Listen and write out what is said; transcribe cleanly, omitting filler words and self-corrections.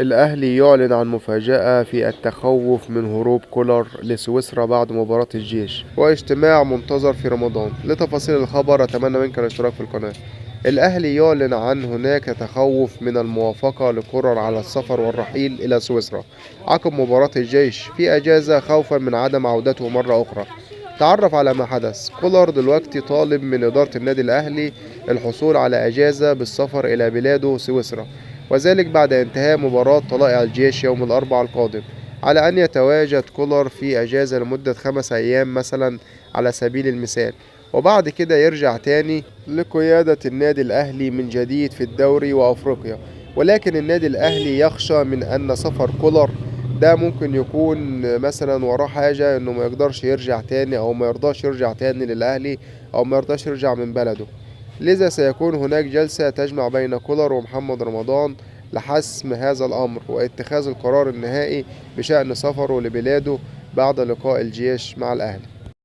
الأهلي يعلن عن مفاجأة في التخوف من هروب كولر لسويسرا بعد مباراة الجيش، واجتماع منتظر في رمضان. لتفاصيل الخبر أتمنى منك الاشتراك في القناة. الأهلي يعلن عن هناك تخوف من الموافقة لكولر على السفر والرحيل إلى سويسرا عقب مباراة الجيش في أجازة، خوفا من عدم عودته مرة أخرى. تعرف على ما حدث. كولر دلوقتي طالب من إدارة النادي الأهلي الحصول على أجازة بالسفر إلى بلاده سويسرا، وذلك بعد انتهاء مباراة طلائع الجيش يوم الأربعاء القادم، على أن يتواجد كولر في أجازة لمدة 5 أيام مثلا على سبيل المثال، وبعد كده يرجع تاني لقيادة النادي الأهلي من جديد في الدوري وأفريقيا. ولكن النادي الأهلي يخشى من أن سفر كولر ده ممكن يكون مثلا وراه حاجة انه ما يقدرش يرجع تاني، او ما يرضاش يرجع تاني للاهلي، او ما يرضاش يرجع من بلده. لذا سيكون هناك جلسة تجمع بين كولر ومحمد رمضان لحسم هذا الامر واتخاذ القرار النهائي بشأن سفره لبلاده بعد لقاء الجيش مع الاهلي.